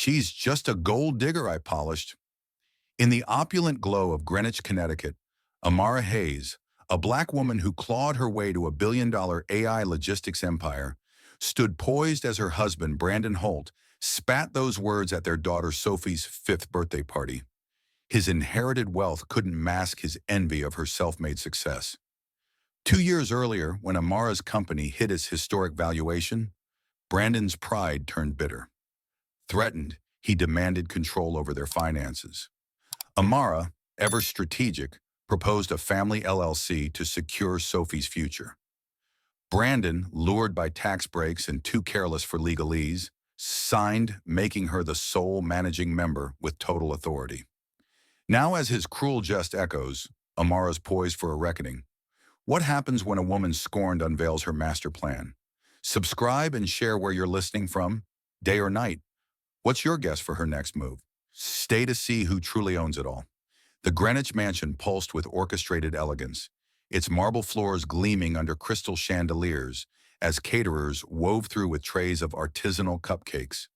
She's just a gold digger I polished. In the opulent glow of Greenwich, Connecticut, Amara Hayes, a black woman who clawed her way to a billion-dollar AI logistics empire, stood poised as her husband, Brandon Holt, spat those words at their daughter Sophie's fifth birthday party. His inherited wealth couldn't mask his envy of her self-made success. 2 years earlier, when Amara's company hit its historic valuation, Brandon's pride turned bitter. Threatened, he demanded control over their finances. Amara, ever strategic, proposed a family LLC to secure Sophie's future. Brandon, lured by tax breaks and too careless for legalese, signed, making her the sole managing member with total authority. Now as his cruel jest echoes, Amara's poised for a reckoning. What happens when a woman scorned unveils her master plan? Subscribe and share where you're listening from, day or night. What's your guess for her next move? Stay to see who truly owns it all. The Greenwich mansion pulsed with orchestrated elegance, its marble floors gleaming under crystal chandeliers as caterers wove through with trays of artisanal cupcakes.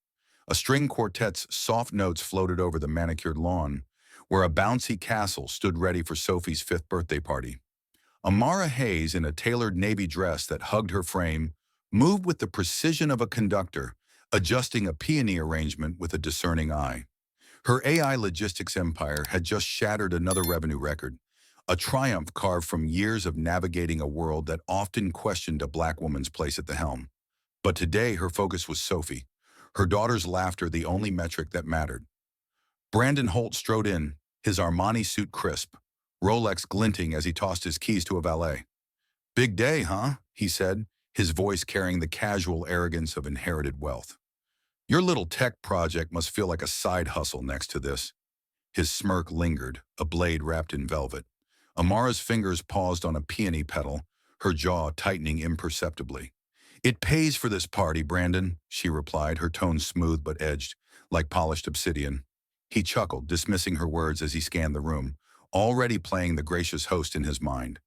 A string quartet's soft notes floated over the manicured lawn, where a bouncy castle stood ready for Sophie's fifth birthday party. Amara Hayes, in a tailored navy dress that hugged her frame, moved with the precision of a conductor, adjusting a peony arrangement with a discerning eye. Her AI logistics empire had just shattered another revenue record, a triumph carved from years of navigating a world that often questioned a black woman's place at the helm. But today her focus was Sophie, her daughter's laughter the only metric that mattered. Brandon Holt strode in, his Armani suit crisp, Rolex glinting as he tossed his keys to a valet. "Big day, huh?" he said, his voice carrying the casual arrogance of inherited wealth. "Your little tech project must feel like a side hustle next to this." His smirk lingered, a blade wrapped in velvet. Amara's fingers paused on a peony petal, her jaw tightening imperceptibly. "It pays for this party, Brandon," she replied, her tone smooth but edged, like polished obsidian. He chuckled, dismissing her words as he scanned the room, already playing the gracious host in his mind.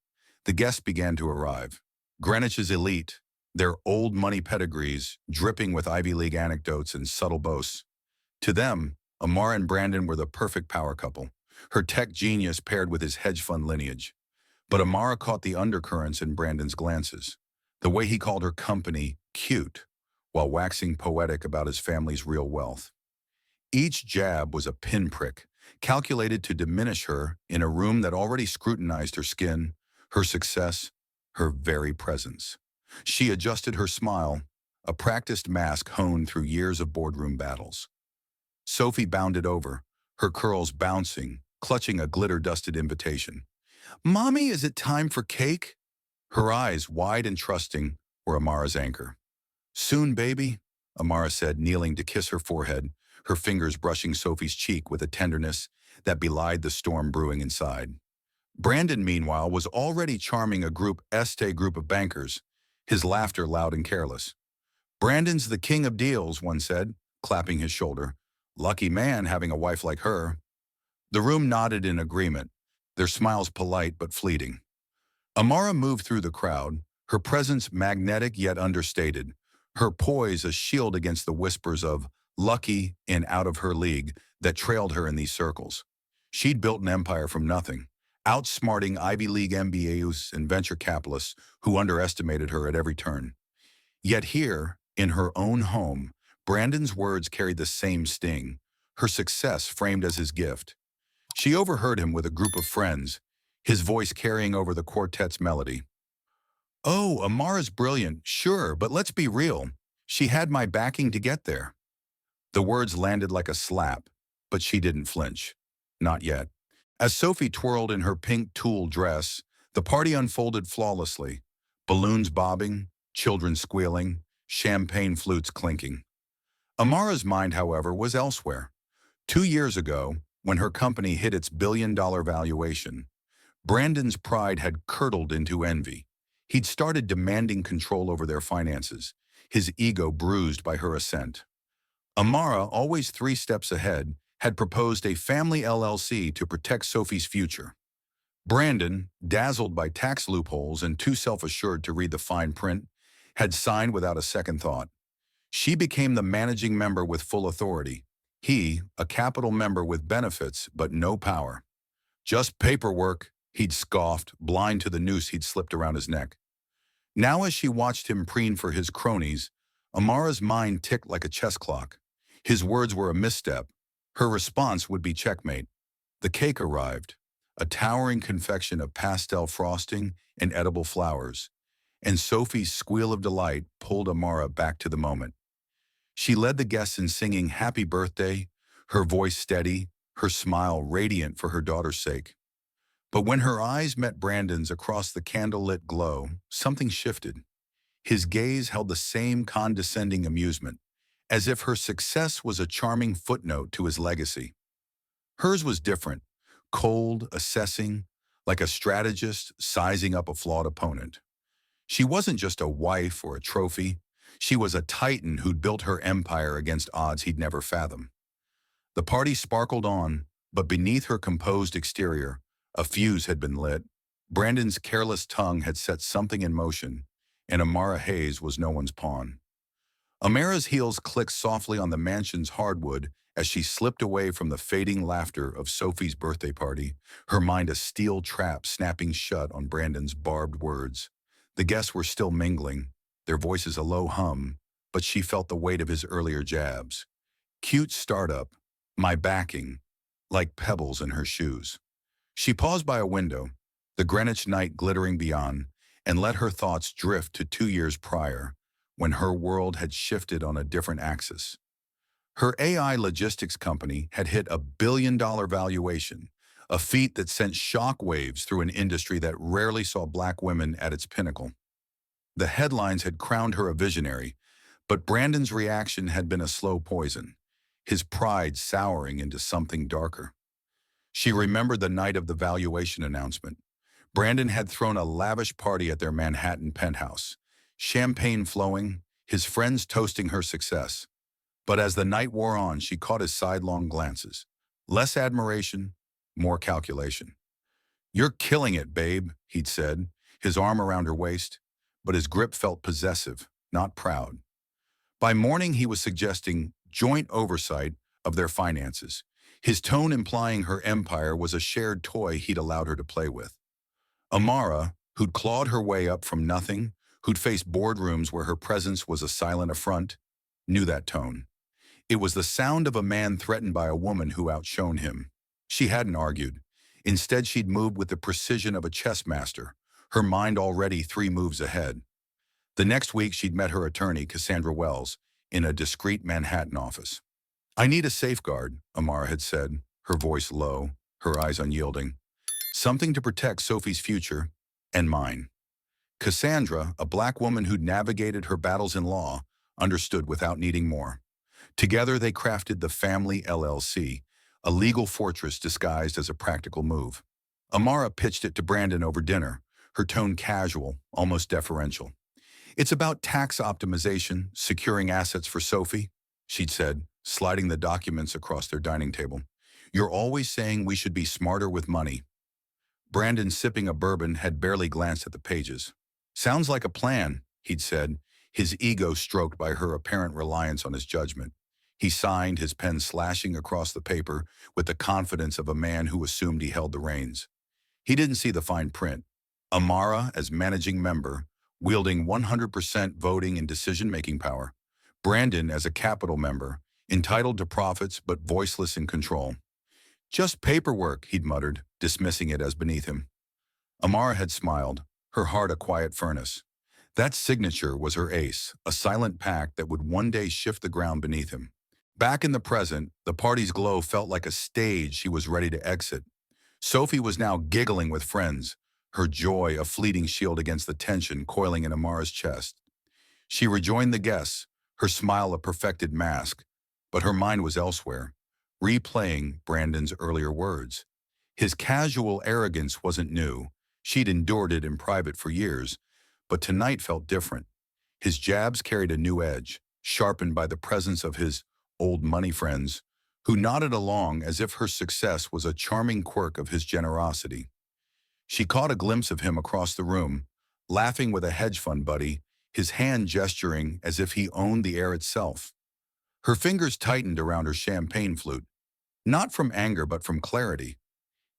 The guests began to arrive. Greenwich's elite, their old money pedigrees dripping with Ivy League anecdotes and subtle boasts. To them, Amara and Brandon were the perfect power couple, her tech genius paired with his hedge fund lineage. But Amara caught the undercurrents in Brandon's glances, the way he called her company cute, while waxing poetic about his family's real wealth. Each jab was a pinprick, calculated to diminish her in a room that already scrutinized her skin, her success, her very presence. She adjusted her smile, a practiced mask honed through years of boardroom battles. Sophie bounded over, her curls bouncing, clutching a glitter-dusted invitation. "Mommy, is it time for cake?" Her eyes, wide and trusting, were Amara's anchor. "Soon, baby," Amara said, kneeling to kiss her forehead, her fingers brushing Sophie's cheek with a tenderness that belied the storm brewing inside. Brandon, meanwhile, was already charming a group of bankers, his laughter loud and careless. "Brandon's the king of deals," one said, clapping his shoulder. "Lucky man having a wife like her." The room nodded in agreement, their smiles polite but fleeting. Amara moved through the crowd, her presence magnetic yet understated, her poise a shield against the whispers of lucky and out of her league that trailed her in these circles. She'd built an empire from nothing, outsmarting Ivy League MBAs and venture capitalists who underestimated her at every turn. Yet here, in her own home, Brandon's words carried the same sting, her success framed as his gift. She overheard him with a group of friends, his voice carrying over the quartet's melody. "Oh, Amara's brilliant, sure, but let's be real. She had my backing to get there." The words landed like a slap, but she didn't flinch. Not yet. As Sophie twirled in her pink tulle dress, the party unfolded flawlessly, balloons bobbing, children squealing, champagne flutes clinking. Amara's mind, however, was elsewhere. 2 years ago, when her company hit its billion-dollar valuation, Brandon's pride had curdled into envy. He'd started demanding control over their finances, his ego bruised by her ascent. Amara, always 3 steps ahead, had proposed a family LLC to protect Sophie's future. Brandon, dazzled by tax loopholes and too self-assured to read the fine print, had signed without a second thought. She became the managing member with full authority, He, a capital member with benefits but no power. Just paperwork, he'd scoffed, blind to the noose he'd slipped around his neck. Now as she watched him preen for his cronies, Amara's mind ticked like a chess clock. His words were a misstep. Her response would be checkmate. The cake arrived, a towering confection of pastel frosting and edible flowers, and Sophie's squeal of delight pulled Amara back to the moment. She led the guests in singing Happy Birthday, her voice steady, her smile radiant for her daughter's sake. But when her eyes met Brandon's across the candlelit glow, something shifted. His gaze held the same condescending amusement, as if her success was a charming footnote to his legacy. Hers was different, cold, assessing, like a strategist sizing up a flawed opponent. She wasn't just a wife or a trophy. She was a titan who'd built her empire against odds he'd never fathomed. The party sparkled on, but beneath her composed exterior, a fuse had been lit. Brandon's careless tongue had set something in motion, and Amara Hayes was no one's pawn. Amara's heels clicked softly on the mansion's hardwood as she slipped away from the fading laughter of Sophie's birthday party, her mind a steel trap snapping shut on Brandon's barbed words. The guests were still mingling, their voices a low hum, but she felt the weight of his earlier jabs. Cute startup, my backing, like pebbles in her shoes. She paused by a window, the Greenwich night glittering beyond, and let her thoughts drift to 2 years prior, when her world had shifted on a different axis. Her AI logistics company had hit $1 billion valuation, a feat that sent shockwaves through an industry that rarely saw Black women at its pinnacle. The headlines had crowned her a visionary, but Brandon's reaction had been a slow poison, his pride souring into something darker. She remembered the night of the valuation announcement. Brandon had thrown a lavish party at their Manhattan penthouse, champagne flowing, his friends toasting her success. But as the night wore on, she caught his sidelong glances. Less admiration, more calculation. "You're killing it, babe," he'd said, his arm around her waist, but his grip felt possessive, not proud. By morning, he was suggesting joint oversight of their finances, his tone implying her empire was a shared toy he'd allowed her to play with. Amara, who'd clawed her way up from nothing, who'd faced boardrooms where her presence was a silent affront, knew that tone. It was the sound of a man threatened by a woman who outshone him. She hadn't argued. Instead, she'd moved with the precision of a chess master, her mind already 3 moves ahead. The next week, she'd met her attorney, Cassandra Wells, in a discreet Manhattan office. "I need a safeguard," Amara had said, her voice low, her eyes unyielding. "Something to protect Sophie's future and mine." Cassandra, a Black woman who'd navigated her battles in law, understood without needing more. Together, they crafted the Family LLC, a legal fortress disguised as a practical move. Amara pitched it to Brandon over dinner, her tone casual, almost deferential. "It's about tax optimization, securing assets for Sophie," she'd said, sliding the documents across their dining table. "You're always saying we should be smarter with money." Brandon, sipping a bourbon, had barely glanced at the pages. "Sounds like a plan," he'd said, his ego stroked by her apparent reliance on his judgment. He signed, his pen slashing across the paper with the confidence of a man who assumed he held the reins. He didn't see the fine print. Amara, as managing member, wielding 100% voting and decision-making power. Brandon, as a capital member, entitled to profits but voiceless in control. "Just paperwork," he'd muttered, dismissing it as beneath him. Amara had smiled, her heart a quiet furnace. That signature was her ace, a silent pact that would one day shift the ground beneath him. Back in the present, the party's glow felt like a stage she was ready to exit. Sophie was now giggling with friends, her joy a fleeting shield against the tension coiling in Amara's chest. She rejoined the guests, her smile a perfected mask, but her mind was elsewhere, replaying Brandon's earlier words. His casual arrogance wasn't new. She'd endured it in private for years, but tonight felt different. His jabs carried a new edge, sharpened by the presence of his old money friends, who nodded along as if her success was a charming quirk of his generosity. She caught a glimpse of him across the room, laughing with a hedge fund buddy, his hand gesturing as if he owned the air itself. Her fingers tightened around her champagne flute, not from anger but from clarity.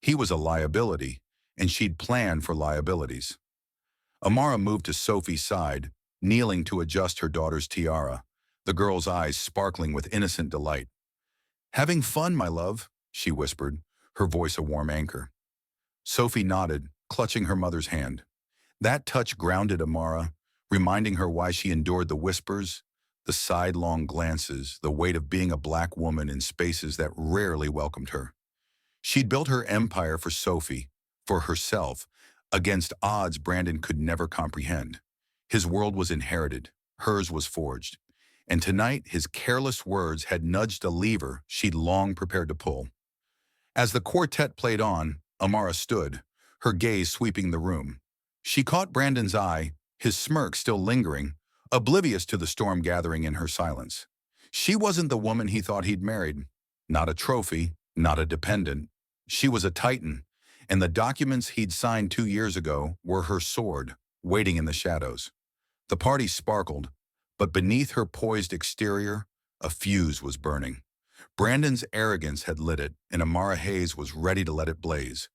He was a liability, and she'd planned for liabilities. Amara moved to Sophie's side, kneeling to adjust her daughter's tiara, the girl's eyes sparkling with innocent delight. "Having fun, my love," she whispered, her voice a warm anchor. Sophie nodded, clutching her mother's hand. That touch grounded Amara, reminding her why she endured the whispers, the sidelong glances, the weight of being a black woman in spaces that rarely welcomed her. She'd built her empire for Sophie, for herself, against odds Brandon could never comprehend. His world was inherited, hers was forged. And tonight, his careless words had nudged a lever she'd long prepared to pull. As the quartet played on, Amara stood, her gaze sweeping the room. She caught Brandon's eye, his smirk still lingering, oblivious to the storm gathering in her silence. She wasn't the woman he thought he'd married. Not a trophy, not a dependent. She was a titan, and the documents he'd signed 2 years ago were her sword, waiting in the shadows. The party sparkled, but beneath her poised exterior, a fuse was burning. Brandon's arrogance had lit it, and Amara Hayes was ready to let it blaze.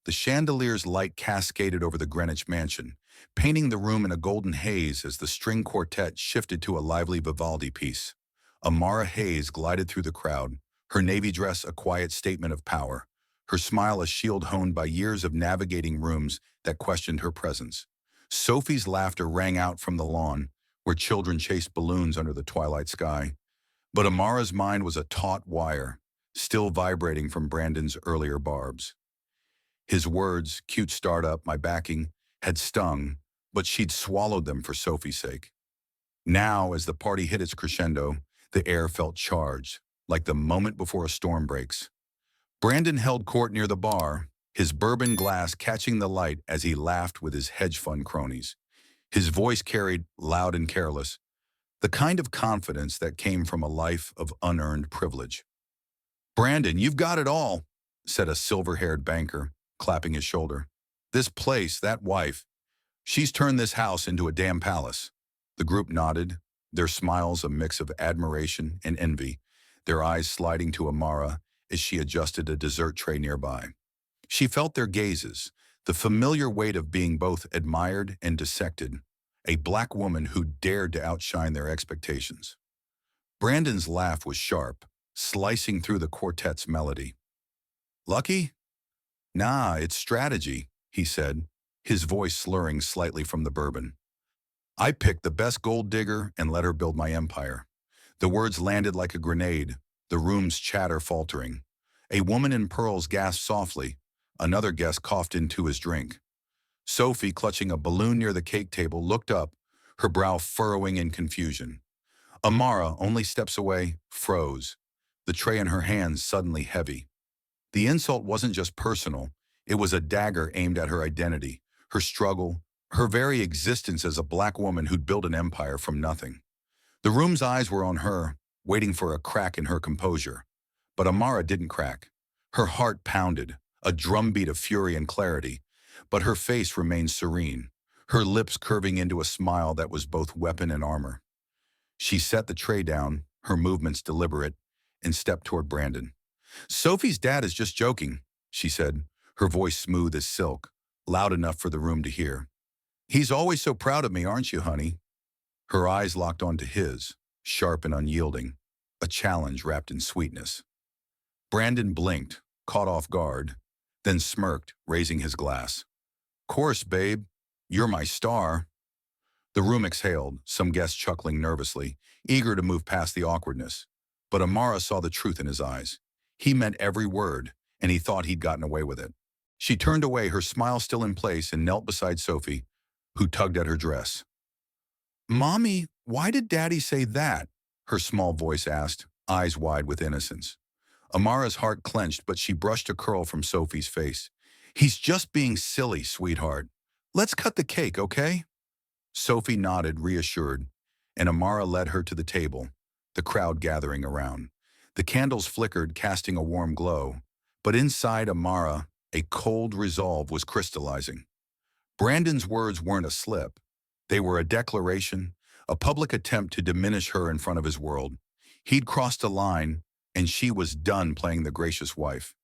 The chandelier's light cascaded over the Greenwich mansion, painting the room in a golden haze as the string quartet shifted to a lively Vivaldi piece. Amara Hayes glided through the crowd, her navy dress a quiet statement of power, her smile a shield honed by years of navigating rooms that questioned her presence. Sophie's laughter rang out from the lawn, where children chased balloons under the twilight sky. But Amara's mind was a taut wire, still vibrating from Brandon's earlier barbs. His words, "cute startup, my backing," had stung, but she'd swallowed them for Sophie's sake. Now, as the party hit its crescendo, the air felt charged, like the moment before a storm breaks. Brandon held court near the bar, his bourbon glass catching the light as he laughed with his hedge fund cronies. His voice carried, loud and careless, the kind of confidence that came from a life of unearned privilege. "Brandon, you've got it all," said a silver-haired banker, clapping his shoulder. "This place, that wife, she's turned this house into a damn palace." The group nodded, their smiles a mix of admiration and envy, their eyes sliding to Amara as she adjusted a dessert tray nearby. She felt their gazes, the familiar weight of being both admired and dissected, a black woman who dared to outshine their expectations. Brandon's laugh was sharp, slicing through the quartet's melody. "Lucky? Nah, it's strategy," he said, his voice slurring slightly from the bourbon. "I picked the best gold digger and let her build my empire." The words landed like a grenade, the room's chatter faltering. A woman in pearls gasped softly. Another guest coughed into his drink. Sophie, clutching a balloon near the cake table, looked up, her brow furrowing in confusion. Amara, only steps away, froze, the tray in her hands suddenly heavy. The insult wasn't just personal, it was a dagger aimed at her identity, her struggle, her very existence as a black woman who'd built an empire from nothing. The room's eyes were on her, waiting for a crack in her composure. But Amara didn't crack. Her heart pounded, a drumbeat of fury and clarity, but her face remained serene, her lips curving into a smile that was both weapon and armor. She set the tray down, her movements deliberate, and stepped toward Brandon. "Sophie's dad is just joking," she said, her voice smooth as silk, loud enough for the room to hear. "He's always so proud of me, aren't you, honey?" Her eyes locked onto his, sharp and unyielding, a challenge wrapped in sweetness. Brandon blinked, caught off guard, then smirked, raising his glass. "Course, babe. You're my star." The room exhaled, some guests chuckling nervously, eager to move past the awkwardness. But Amara saw the truth in his eyes. He meant every word, and he thought he'd gotten away with it. She turned away, her smile still in place, and knelt beside Sophie, who tugged at her dress. "Mommy, why did Daddy say that?" her small voice asked, eyes wide with innocence. Amara's heart clenched, but she brushed a curl from Sophie's face. "He's just being silly, sweetheart. Let's cut the cake, okay?" Sophie nodded, reassured, and Amara led her to the table, the crowd gathering around. The candles flickered, casting a warm glow, but inside Amara, a cold resolve was crystallizing. Brandon's words weren't a slip. They were a declaration, a public attempt to diminish her in front of his world. He'd crossed a line, and she was done playing the gracious wife.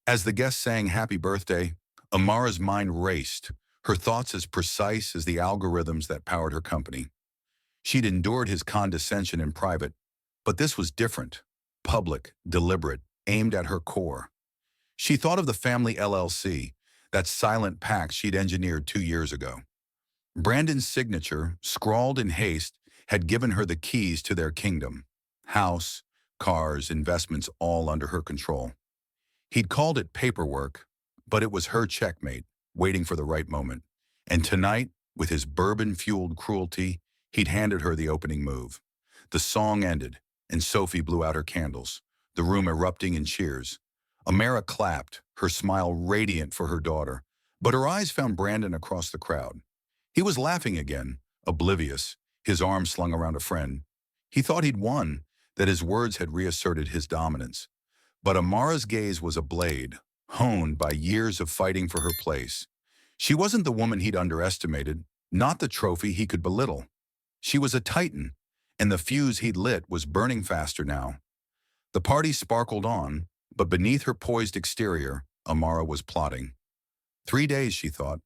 As the guests sang happy birthday, Amara's mind raced, her thoughts as precise as the algorithms that powered her company. She'd endured his condescension in private, but this was different, public, deliberate, aimed at her core. She thought of the family LLC, that silent pact she'd engineered 2 years ago. Brandon's signature, scrawled in haste, had given her the keys to their kingdom. House, cars, investments all under her control. He'd called it paperwork, but it was her checkmate, waiting for the right moment. And tonight, with his bourbon-fueled cruelty, he'd handed her the opening move. The song ended, and Sophie blew out her candles, the room erupting in cheers. Amara clapped, her smile radiant for her daughter, but her eyes found Brandon across the crowd. He was laughing again, oblivious, his arm slung around a friend. He thought he'd won, that his words had reasserted his dominance. But Amara's gaze was a blade, honed by years of fighting for her place. She wasn't the woman he'd underestimated, not the trophy he could belittle. She was a titan, and the fuse he'd lit was burning faster now. The party sparkled on, but beneath her poised exterior, Amara was plotting. 3 days, she thought.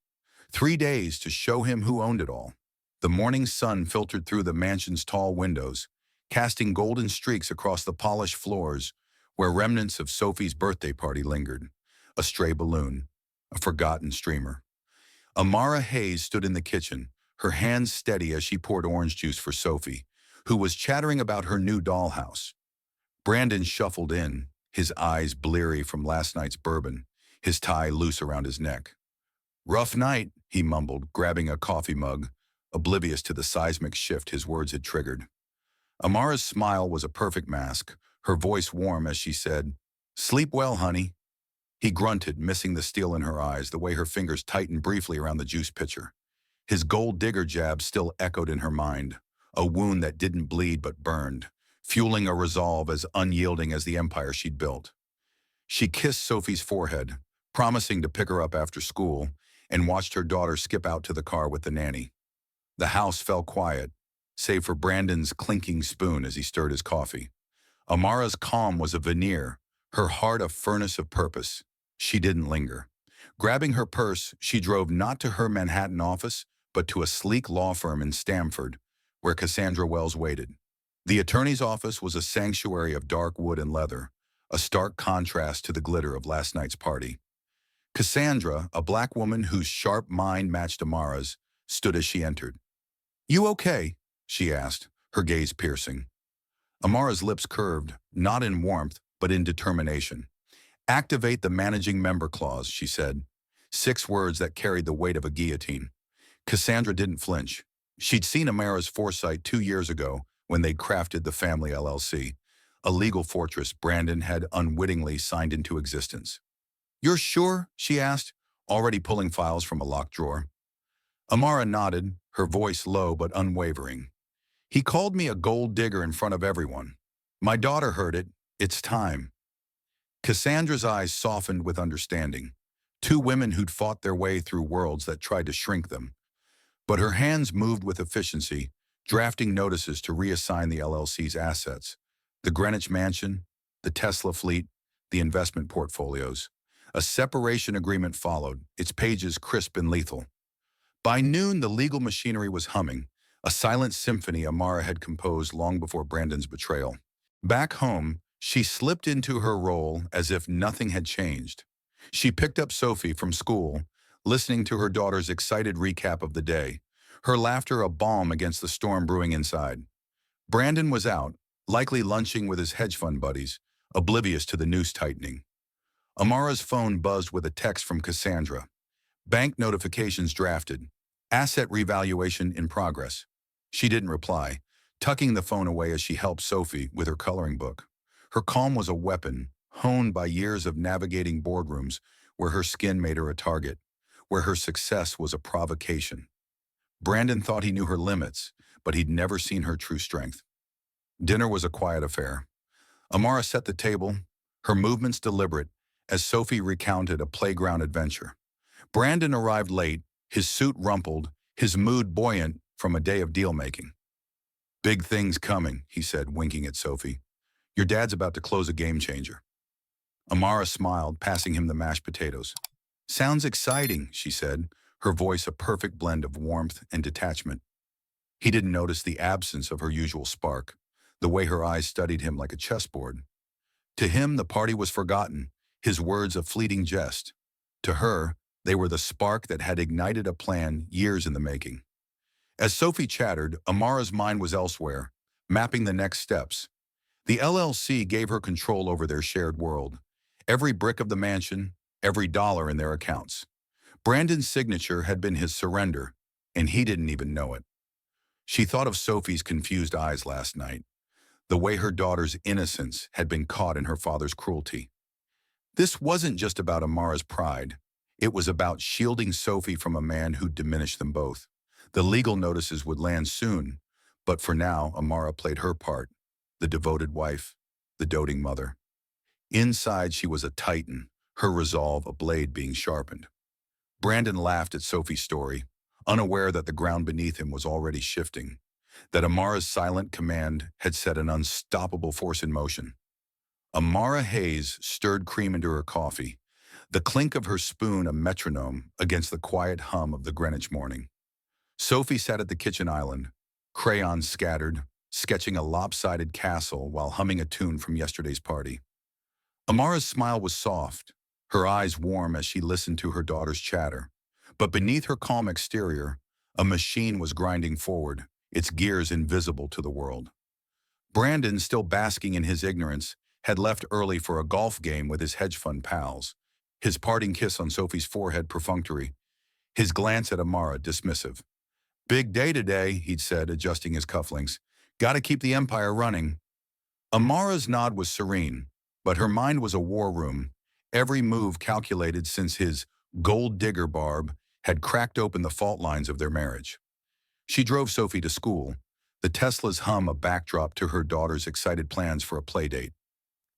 3 days to show him who owned it all. The morning sun filtered through the mansion's tall windows, casting golden streaks across the polished floors where remnants of Sophie's birthday party lingered. A stray balloon, a forgotten streamer. Amara Hayes stood in the kitchen, her hands steady as she poured orange juice for Sophie, who was chattering about her new dollhouse. Brandon shuffled in, his eyes bleary from last night's bourbon, his tie loose around his neck. "Rough night," he mumbled, grabbing a coffee mug, oblivious to the seismic shift his words had triggered. Amara's smile was a perfect mask, her voice warm as she said, "Sleep well, honey." He grunted, missing the steel in her eyes, the way her fingers tightened briefly around the juice pitcher. His gold digger jab still echoed in her mind, a wound that didn't bleed but burned, fueling a resolve as unyielding as the empire she'd built. She kissed Sophie's forehead, promising to pick her up after school, and watched her daughter skip out to the car with the nanny. The house fell quiet, save for Brandon's clinking spoon as he stirred his coffee. Amara's calm was a veneer, her heart a furnace of purpose. She didn't linger. Grabbing her purse, she drove not to her Manhattan office, but to a sleek law firm in Stamford, where Cassandra Wells waited. The attorney's office was a sanctuary of dark wood and leather, a stark contrast to the glitter of last night's party. Cassandra, a black woman whose sharp mind matched Amara's, stood as she entered. "You okay?" she asked, her gaze piercing. Amara's lips curved, not in warmth, but in determination. "Activate the managing member clause," she said. 6 words that carried the weight of a guillotine. Cassandra didn't flinch. She'd seen Amara's foresight 2 years ago when they'd crafted the family LLC, a legal fortress Brandon had unwittingly signed into existence. "You're sure?" she asked, already pulling files from a locked drawer. Amara nodded, her voice low but unwavering. "He called me a gold digger in front of everyone. My daughter heard it. It's time." Cassandra's eyes softened with understanding. 2 women who'd fought their way through worlds that tried to shrink them. But her hands moved with efficiency, drafting notices to reassign the LLC's assets. The Greenwich Mansion, the Tesla fleet, the investment portfolios. A separation agreement followed, its pages crisp and lethal. By noon, the legal machinery was humming, a silent symphony Amara had composed long before Brandon's betrayal. Back home, she slipped into her role as if nothing had changed. She picked up Sophie from school, listening to her daughter's excited recap of the day, her laughter a balm against the storm brewing inside. Brandon was out, likely lunching with his hedge fund buddies, oblivious to the noose tightening. Amara's phone buzzed with a text from Cassandra. Bank notifications drafted. Asset revaluation in progress. She didn't reply, tucking the phone away as she helped Sophie with her coloring book. Her calm was a weapon, honed by years of navigating boardrooms where her skin made her a target, where her success was a provocation. Brandon thought he knew her limits, but he'd never seen her true strength. Dinner was a quiet affair. Amara set the table, her movements deliberate, as Sophie recounted a playground adventure. Brandon arrived late, his suit rumpled, his mood buoyant from a day of deal-making. Big things coming, he said, winking at Sophie. Your dad's about to close a game changer. Amara smiled, passing him the mashed potatoes. Sounds exciting, she said, her voice a perfect blend of warmth and detachment. He didn't notice the absence of her usual spark, the way her eyes studied him like a chessboard. To him, the party was forgotten, his words a fleeting jest. To her, they were the spark that had ignited a plan years in the making. As Sophie chattered, Amara's mind was elsewhere, mapping the next steps. The LLC gave her control over their shared world. Every brick of the mansion, every dollar in their accounts. Brandon's signature had been his surrender, and he didn't even know it. She thought of Sophie's confused eyes last night, the way her daughter's innocence had been caught in her father's cruelty. This wasn't just about Amara's pride. It was about shielding Sophie from a man who'd diminished them both. The legal notices would land soon, but for now, Amara played her part, the devoted wife, the doting mother. Inside, she was a titan, her resolve a blade being sharpened. Brandon laughed at Sophie's story, unaware that the ground beneath him was already shifting, that Amara's silent command had set an unstoppable force in motion. Amara Hayes stirred cream into her coffee, the clink of her spoon a metronome against the quiet hum of the Greenwich morning. Sophie sat at the kitchen island, crayons scattered, sketching a lopsided castle while humming a tune from yesterday's party. Amara's smile was soft, her eyes warm as she listened to her daughter's chatter. But beneath her calm exterior, a machine was grinding forward, its gears invisible to the world. Brandon, still basking in his ignorance, had left early for a golf game with his hedge fund pals, his parting kiss on Sophie's forehead perfunctory, his glance at Amara dismissive. Big day today, he'd said, adjusting his cufflinks. Gotta keep the empire running. Amara's nod was serene, but her mind was a war room, every move calculated since his gold digger barb had cracked open the fault lines of their marriage. She drove Sophie to school, the Tesla's hum a backdrop to her daughter's excited plans for a playdate.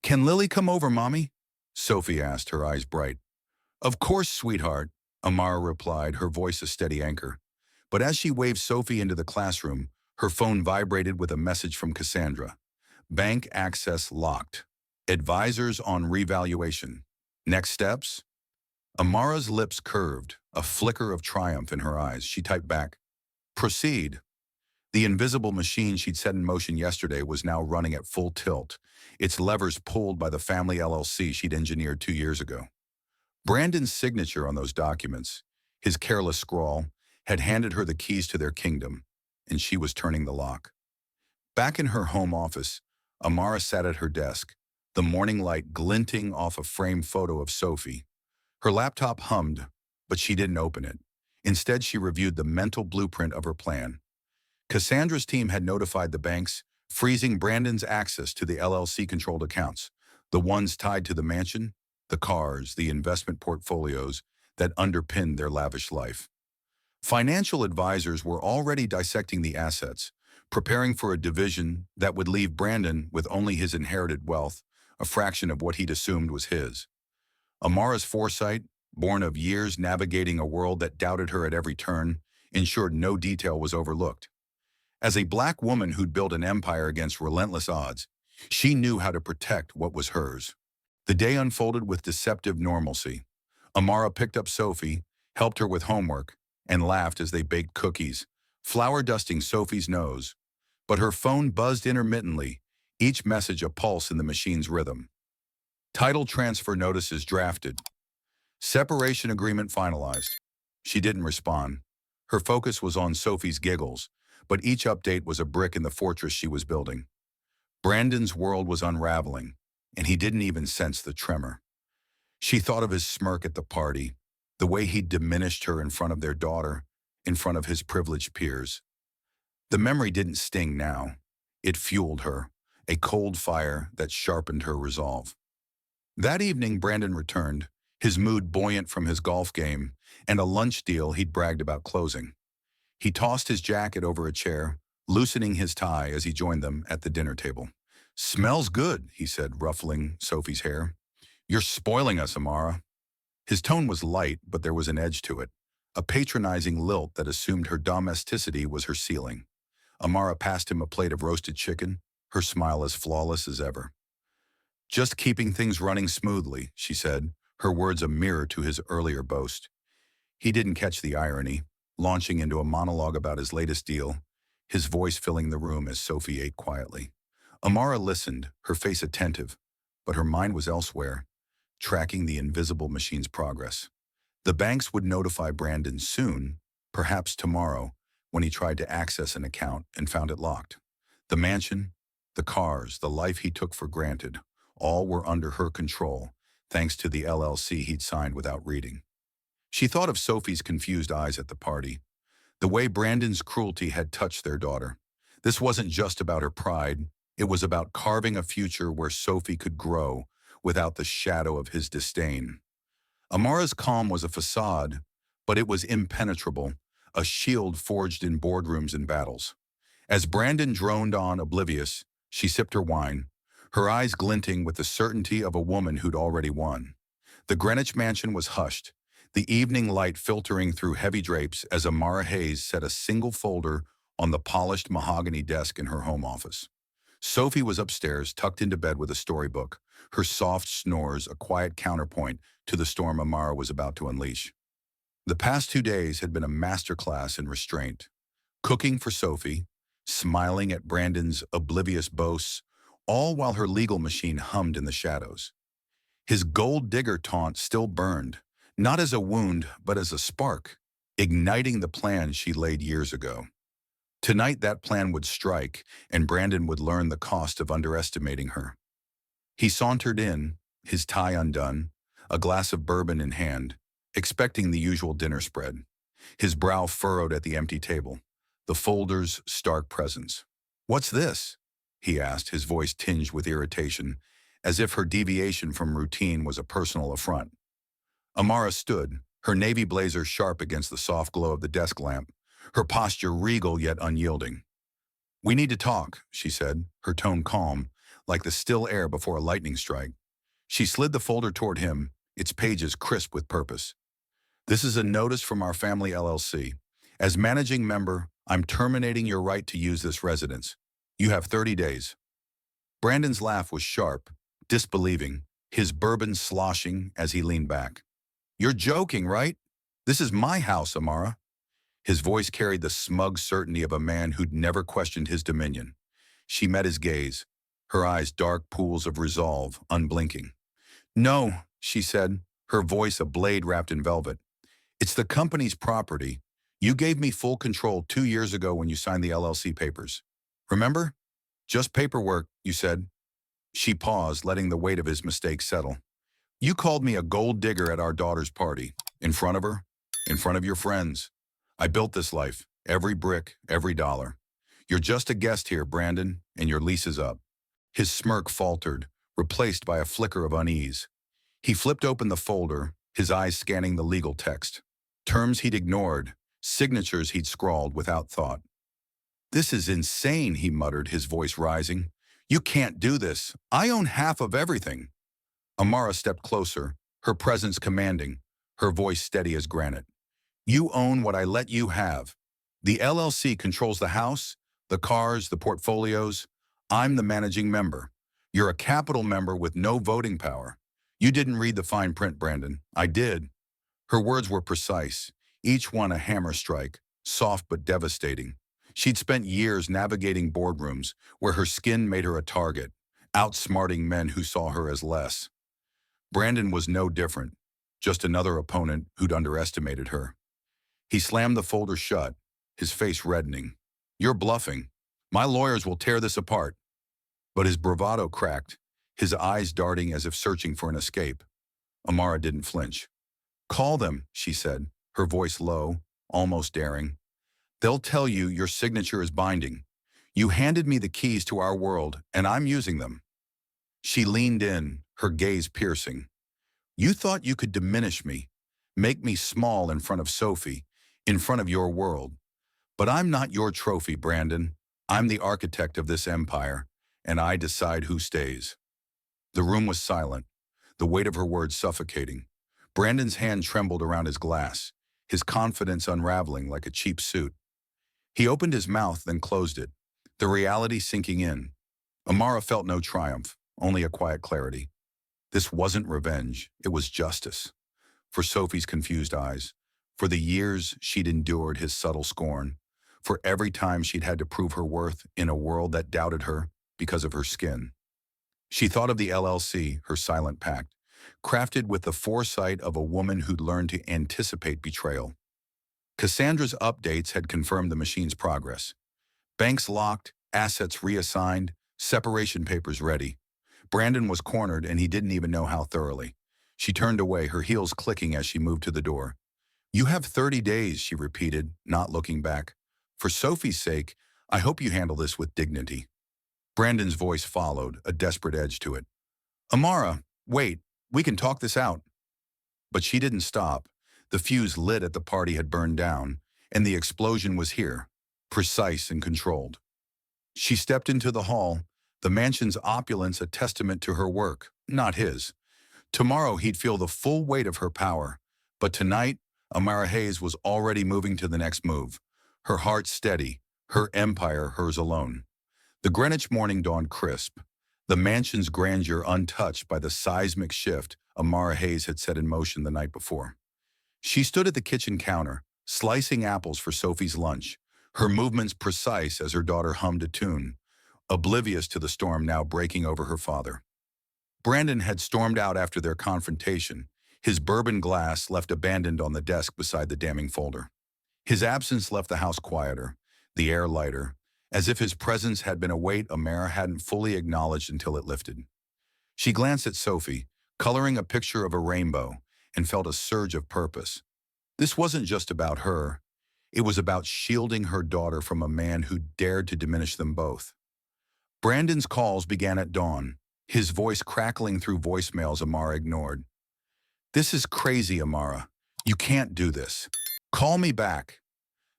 Can Lily come over, Mommy? Sophie asked, her eyes bright. Of course, sweetheart, Amara replied, her voice a steady anchor. But as she waved Sophie into the classroom, her phone vibrated with a message from Cassandra. Bank access locked. Advisors on revaluation. Next steps? Amara's lips curved, a flicker of triumph in her eyes. She typed back, proceed. The invisible machine she'd set in motion yesterday was now running at full tilt, its levers pulled by the family LLC she'd engineered 2 years ago. Brandon's signature on those documents, his careless scrawl, had handed her the keys to their kingdom, and she was turning the lock. Back in her home office, Amara sat at her desk, the morning light glinting off a framed photo of Sophie. Her laptop hummed, but she didn't open it. Instead, she reviewed the mental blueprint of her plan. Cassandra's team had notified the banks, freezing Brandon's access to the LLC-controlled accounts, the ones tied to the mansion, the cars, the investment portfolios that underpinned their lavish life. Financial advisors were already dissecting the assets, preparing for a division that would leave Brandon with only his inherited wealth, a fraction of what he'd assumed was his. Amara's foresight, born of years navigating a world that doubted her at every turn, ensured no detail was overlooked. As a black woman who'd built an empire against relentless odds, she knew how to protect what was hers. The day unfolded with deceptive normalcy. Amara picked up Sophie, helped her with homework, and laughed as they baked cookies, flour dusting Sophie's nose. But her phone buzzed intermittently, each message a pulse in the machine's rhythm. Title transfer notices drafted. Separation agreement finalized. She didn't respond. Her focus was on Sophie's giggles, but each update was a brick in the fortress she was building. Brandon's world was unraveling, and he didn't even sense the tremor. She thought of his smirk at the party, the way he'd diminished her in front of their daughter, in front of his privileged peers. The memory didn't sting now. It fueled her, a cold fire that sharpened her resolve. That evening, Brandon returned, his mood buoyant from his golf game and a lunch deal he'd bragged about closing. He tossed his jacket over a chair, loosening his tie as he joined them at the dinner table. Smells good, he said, ruffling Sophie's hair. You're spoiling us, Amara. His tone was light, but there was an edge to it, a patronizing lilt that assumed her domesticity was her ceiling. Amara passed him a plate of roasted chicken, her smile as flawless as ever. Just keeping things running smoothly, she said, her words a mirror to his earlier boast. He didn't catch the irony, launching into a monologue about his latest deal, his voice filling the room as Sophie ate quietly. Amara listened, her face attentive, but her mind was elsewhere, tracking the invisible machine's progress. The banks would notify Brandon soon, perhaps tomorrow, when he tried to access an account and found it locked. The mansion, the cars, the life he took for granted, all were under her control, thanks to the LLC he'd signed without reading. She thought of Sophie's confused eyes at the party, the way Brandon's cruelty had touched their daughter. This wasn't just about her pride, it was about carving a future where Sophie could grow without the shadow of his disdain. Amara's calm was a facade, but it was impenetrable, a shield forged in boardrooms and battles. As Brandon droned on oblivious, she sipped her wine, her eyes glinting with the certainty of a woman who'd already won. The Greenwich mansion was hushed, the evening light filtering through heavy drapes as Amara Hayes set a single folder on the polished mahogany desk in her home office. Sophie was upstairs, tucked into bed with a storybook, her soft snores a quiet counterpoint to the storm Amara was about to unleash. The past 2 days had been a masterclass in restraint. Cooking for Sophie, smiling at Brandon's oblivious boasts, all while her legal machine hummed in the shadows. His gold digger taunt still burned, not as a wound, but as a spark, igniting the plan she laid years ago. Tonight that plan would strike, and Brandon would learn the cost of underestimating her. He sauntered in, his tie undone, a glass of bourbon in hand, expecting the usual dinner spread, his brow furrowed at the empty table, the folder's stark presence. "What's this?" he asked, his voice tinged with irritation, as if her deviation from routine was a personal affront. Amara stood, her navy blazer sharp against the soft glow of the desk lamp, her posture regal yet unyielding. "We need to talk," she said, her tone calm, like the still air before a lightning strike. She slid the folder toward him, its pages crisp with purpose. "This is a notice from our family LLC. As managing member, I'm terminating your right to use this residence. You have 30 days. Brandon's laugh was sharp, disbelieving, his bourbon sloshing as he leaned back. "You're joking, right? This is my house, Amara." His voice carried the smug certainty of a man who'd never questioned his dominion. She met his gaze, her eyes dark pools of resolve, unblinking. "No," she said, her voice a blade wrapped in velvet. "It's the company's property. You gave me full control 2 years ago when you signed the LLC papers. Remember? Just paperwork, you said." She paused, letting the weight of his mistake settle. "You called me a gold digger at our daughter's party. In front of her. In front of your friends. I built this life. Every brick, every dollar. You're just a guest here, Brandon, and your lease is up." His smirk faltered, replaced by a flicker of unease. He flipped open the folder, his eyes scanning the legal text. Terms he'd ignored, signatures he'd scrawled without thought. "This is insane," he muttered, his voice rising. "You can't do this. I own half of everything." Amara stepped closer, her presence commanding, her voice steady as granite. "You own what I let you have. The LLC controls the house, the cars, the portfolios. I'm the managing member. You're a capital member with no voting power. You didn't read the fine print, Brandon. I did." Her words were precise, each one a hammer strike, soft but devastating. She'd spent years navigating boardrooms where her skin made her a target, outsmarting men who saw her as less. Brandon was no different, just another opponent who'd underestimated her. He slammed the folder shut, his face reddening. "You're bluffing. My lawyers will tear this apart." But his bravado cracked, his eyes darting as if searching for an escape. Amara didn't flinch. "Call them," she said, her voice low, almost daring. "They'll tell you your signature is binding. You handed me the keys to our world, and I'm using them." She leaned in, her gaze piercing. "You thought you could diminish me, make me small in front of Sophie, in front of your world. But I'm not your trophy, Brandon. I'm the architect of this empire, and I decide who stays." The room was silent, the weight of her words suffocating. Brandon's hand trembled around his glass, his confidence unraveling like a cheap suit. He opened his mouth, then closed it, the reality sinking in. Amara felt no triumph, only a quiet clarity. This wasn't revenge, it was justice. For Sophie's confused eyes, for the years she'd endured his subtle scorn, for every time she'd had to prove her worth in a world that doubted her because of her skin. She thought of the LLC, her silent pact, crafted with the foresight of a woman who'd learned to anticipate betrayal. Cassandra's updates had confirmed the machine's progress. Banks locked, assets reassigned, separation papers ready. Brandon was cornered and he didn't even know how thoroughly. She turned away, her heels clicking as she moved to the door. "You have 30 days, she repeated, not looking back. "For Sophie's sake, I hope you handle this with dignity." Brandon's voice followed, a desperate edge to it. "Amara, wait, we can talk this out." But she didn't stop. The fuse lit at the party had burned down, and the explosion was here, precise and controlled. She stepped into the hall, the mansion's opulence a testament to her work, not his. Tomorrow he'd feel the full weight of her power, but tonight, Amara Hayes was already moving to the next move, her heart steady, her empire hers alone. The Greenwich morning dawned crisp, the mansion's grandeur untouched by the seismic shift Amara Hayes had set in motion the night before. She stood at the kitchen counter, slicing apples for Sophie's lunch, her movements precise as her daughter hummed a tune, oblivious to the storm now breaking over her father. Brandon had stormed out after their confrontation, his bourbon glass left abandoned on the desk beside the damning folder. His absence left the house quieter, the air lighter, as if his presence had been a weight Amara hadn't fully acknowledged until it lifted. She glanced at Sophie, coloring a picture of a rainbow, and felt a surge of purpose. This wasn't just about her. It was about shielding her daughter from a man who dared to diminish them both. Brandon's calls began at dawn, his voice crackling through voicemails Amara ignored. "This is crazy, Amara. You can't do this. Call me back."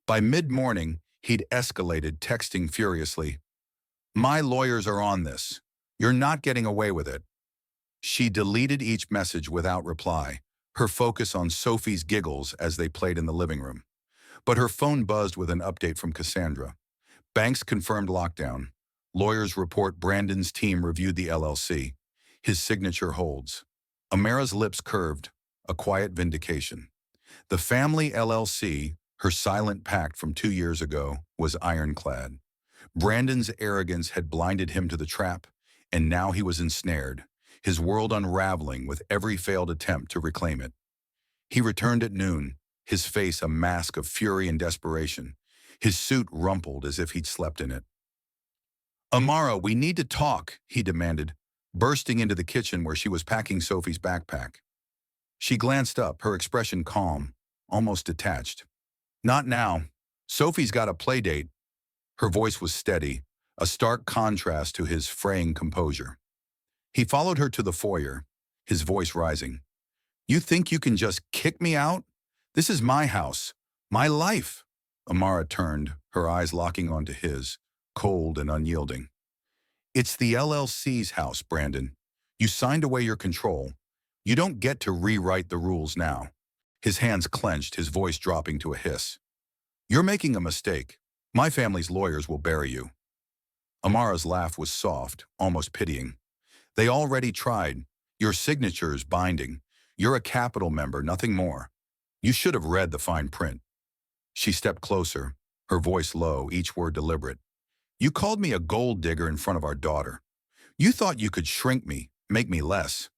By mid-morning, he'd escalated, texting furiously. "My lawyers are on this. You're not getting away with it." She deleted each message without reply, her focus on Sophie's giggles as they played in the living room. But her phone buzzed with an update from Cassandra. Banks confirmed lockdown. Lawyers report Brandon's team reviewed the LLC. His signature holds. Amara's lips curved, a quiet vindication. The family LLC, her silent pact from 2 years ago, was ironclad. Brandon's arrogance had blinded him to the trap, and now he was ensnared, his world unraveling with every failed attempt to reclaim it. He returned at noon, his face a mask of fury and desperation, his suit rumpled as if he'd slept in it. "Amara, we need to talk," he demanded, bursting into the kitchen where she was packing Sophie's backpack. She glanced up, her expression calm, almost detached. "Not now. Sophie's got a play date." Her voice was steady, a stark contrast to his fraying composure. He followed her to the foyer, his voice rising. "You think you can just kick me out? This is my house, my life." Amara turned, her eyes locking onto his, cold and unyielding. "It's the LLC's house, Brandon. You signed away your control. You don't get to rewrite the rules now." His hands clenched, his voice dropping to a hiss. "You're making a mistake. My family's lawyers will bury you." Amara's laugh was soft, almost pitying. "They already tried. Your signature's binding. You're a capital member, nothing more. You should have read the fine print." She stepped closer, her voice low, each word deliberate. "You called me a gold digger in front of our daughter. You thought you could shrink me, make me less.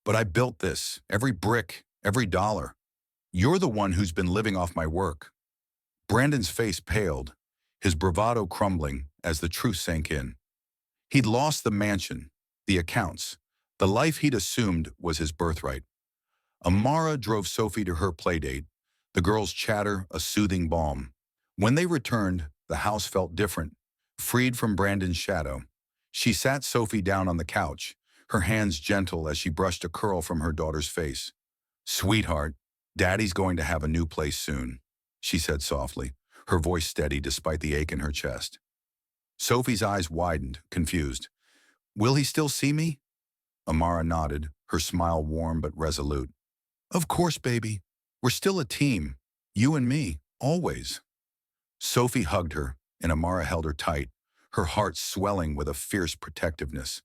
But I built this, every brick, every dollar. You're the one who's been living off my work." Brandon's face paled, his bravado crumbling as the truth sank in. He'd lost the mansion, the accounts, the life he'd assumed was his birthright. Amara drove Sophie to her playdate, the girls' chatter a soothing balm. When they returned, the house felt different, freed from Brandon's shadow. She sat Sophie down on the couch, her hands gentle as she brushed a curl from her daughter's face. "Sweetheart, Daddy's going to have a new place soon," she said softly, her voice steady despite the ache in her chest. Sophie's eyes widened, confused. "Will he still see me?" Amara nodded, her smile warm but resolute. "Of course, baby. We're still a team. You and me, always." Sophie hugged her, and Amara held her tight, her heart swelling with a fierce protectiveness.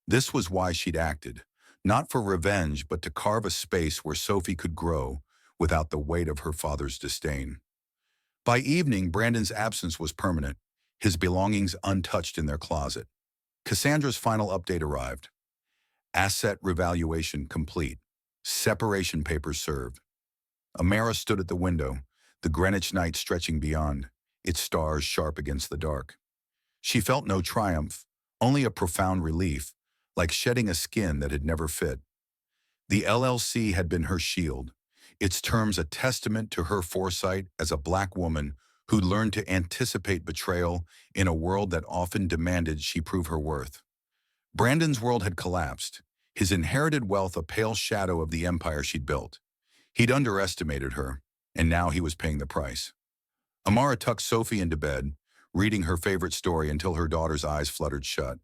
This was why she'd acted, not for revenge, but to carve a space where Sophie could grow without the weight of her father's disdain. By evening, Brandon's absence was permanent, his belongings untouched in their closet. Cassandra's final update arrived. Asset revaluation complete. Separation papers served. Amara stood at the window, the Greenwich night stretching beyond, its stars sharp against the dark. She felt no triumph, only a profound relief, like shedding a skin that had never fit. The LLC had been her shield, its terms a testament to her foresight as a Black woman who learned to anticipate betrayal in a world that often demanded she prove her worth. Brandon's world had collapsed, his inherited wealth a pale shadow of the empire she'd built. He'd underestimated her, and now he was paying the price. Amara tucked Sophie into bed, reading her favorite story until her daughter's eyes fluttered shut.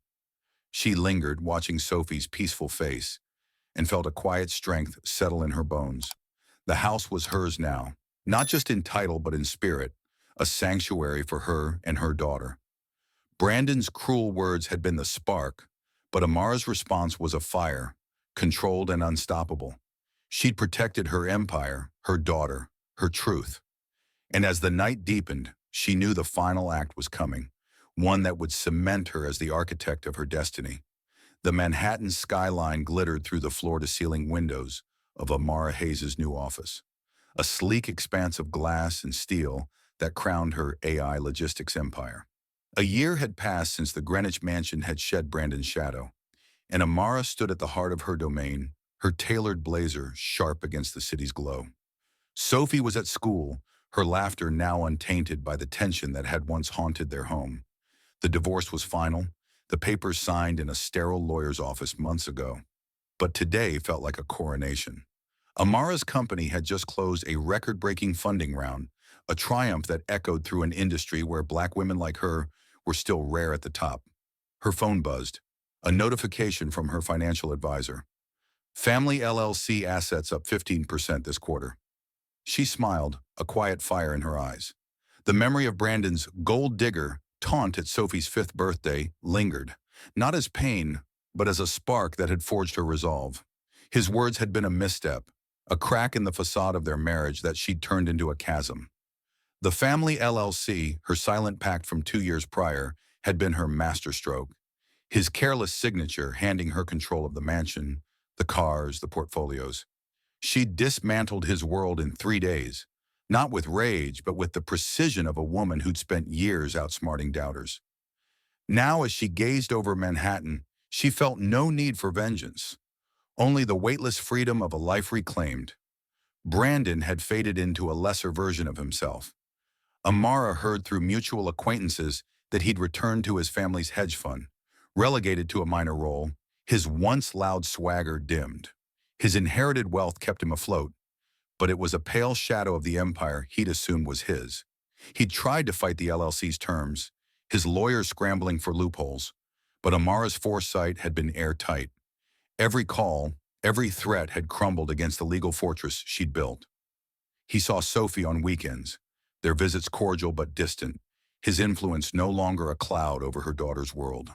She lingered, watching Sophie's peaceful face, and felt a quiet strength settle in her bones. The house was hers now, not just in title but in spirit, a sanctuary for her and her daughter. Brandon's cruel words had been the spark, but Amara's response was a fire, controlled and unstoppable. She'd protected her empire, her daughter, her truth. And as the night deepened, she knew the final act was coming, one that would cement her as the architect of her destiny. The Manhattan skyline glittered through the floor-to-ceiling windows of Amara Hayes' new office, a sleek expanse of glass and steel that crowned her AI logistics empire. A year had passed since the Greenwich mansion had shed Brandon's shadow, and Amara stood at the heart of her domain, her tailored blazer sharp against the city's glow. Sophie was at school, her laughter now untainted by the tension that had once haunted their home. The divorce was final, the papers signed in a sterile lawyer's office months ago. But today felt like a coronation. Amara's company had just closed a record-breaking funding round, a triumph that echoed through an industry where Black women like her were still rare at the top. Her phone buzzed, a notification from her financial advisor. Family LLC assets up 15% this quarter. She smiled, a quiet fire in her eyes. The memory of Brandon's gold digger taunt at Sophie's 5th birthday lingered, not as pain, but as a spark that had forged her resolve. His words had been a misstep, a crack in the facade of their marriage that she'd turned into a chasm. The family LLC, her silent pact from 2 years prior, had been her masterstroke. His careless signature handing her control of the mansion, the cars, the portfolios. She'd dismantled his world in 3 days, not with rage, but with the precision of a woman who'd spent years outsmarting doubters. Now, as she gazed over Manhattan, she felt no need for vengeance, only the weightless freedom of a life reclaimed. Brandon had faded into a lesser version of himself. Amara heard through mutual acquaintances that he'd returned to his family's hedge fund, relegated to a minor role. His once loud swagger dimmed. His inherited wealth kept him afloat, but it was a pale shadow of the empire he'd assumed was his. He'd tried to fight the LLC's terms, his lawyers scrambling for loopholes, but Amara's foresight had been airtight. Every call, every threat had crumbled against the legal fortress she'd built. He saw Sophie on weekends, their visits cordial but distant, his influence no longer a cloud over her daughter's world.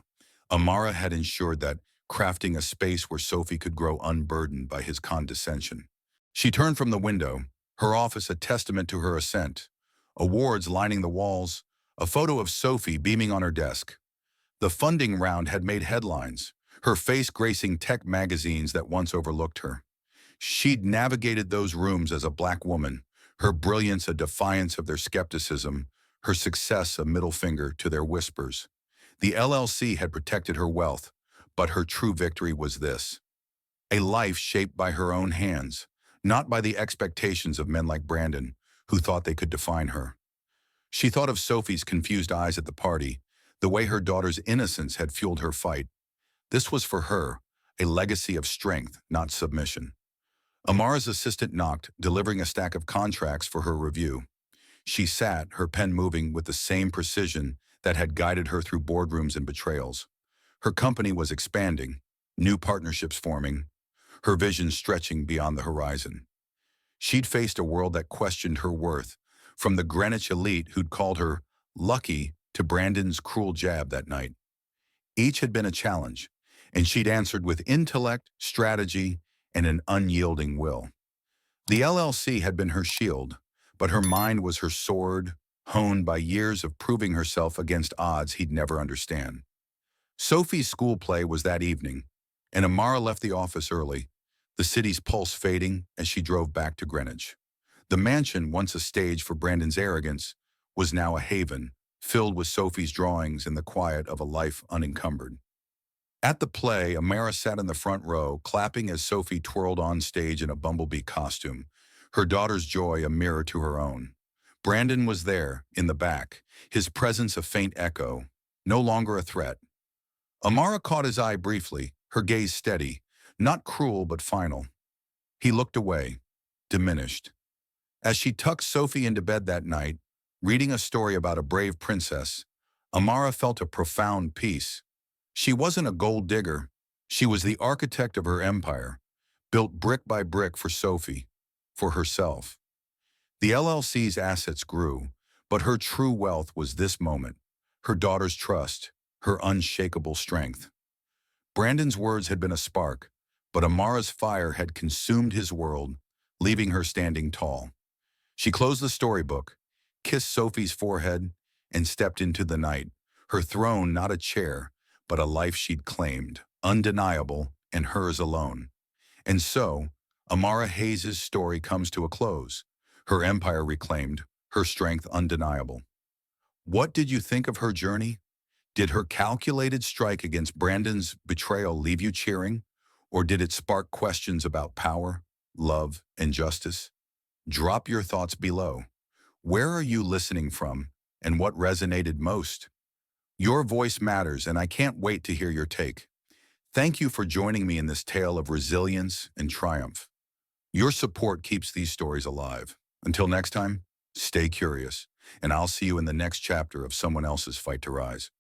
Amara had ensured that, crafting a space where Sophie could grow unburdened by his condescension. She turned from the window, her office a testament to her ascent, awards lining the walls, a photo of Sophie beaming on her desk. The funding round had made headlines, her face gracing tech magazines that once overlooked her. She'd navigated those rooms as a Black woman, her brilliance a defiance of their skepticism, her success a middle finger to their whispers. The LLC had protected her wealth, but her true victory was this: a life shaped by her own hands, not by the expectations of men like Brandon, who thought they could define her. She thought of Sophie's confused eyes at the party, the way her daughter's innocence had fueled her fight. This was for her, a legacy of strength, not submission. Amara's assistant knocked, delivering a stack of contracts for her review. She sat, her pen moving with the same precision that had guided her through boardrooms and betrayals. Her company was expanding, new partnerships forming, her vision stretching beyond the horizon. She'd faced a world that questioned her worth, from the Greenwich elite who'd called her lucky to Brandon's cruel jab that night. Each had been a challenge, and she'd answered with intellect, strategy, and an unyielding will. The LLC had been her shield, but her mind was her sword, honed by years of proving herself against odds he'd never understand. Sophie's school play was that evening, and Amara left the office early, the city's pulse fading as she drove back to Greenwich. The mansion, once a stage for Brandon's arrogance, was now a haven, filled with Sophie's drawings and the quiet of a life unencumbered. At the play, Amara sat in the front row, clapping as Sophie twirled on stage in a bumblebee costume, her daughter's joy a mirror to her own. Brandon was there, in the back, his presence a faint echo, no longer a threat. Amara caught his eye briefly, her gaze steady, not cruel but final. He looked away, diminished. As she tucked Sophie into bed that night, reading a story about a brave princess, Amara felt a profound peace. She wasn't a gold digger. She was the architect of her empire, built brick by brick for Sophie, for herself. The LLC's assets grew, but her true wealth was this moment, her daughter's trust, her unshakable strength. Brandon's words had been a spark, but Amara's fire had consumed his world, leaving her standing tall. She closed the storybook, kissed Sophie's forehead, and stepped into the night, her throne not a chair, but a life she'd claimed, undeniable, and hers alone. And so, Amara Hayes' story comes to a close, her empire reclaimed, her strength undeniable. What did you think of her journey? Did her calculated strike against Brandon's betrayal leave you cheering? Or did it spark questions about power, love, and justice? Drop your thoughts below. Where are you listening from, and what resonated most? Your voice matters, and I can't wait to hear your take. Thank you for joining me in this tale of resilience and triumph. Your support keeps these stories alive. Until next time, stay curious, and I'll see you in the next chapter of someone else's fight to rise.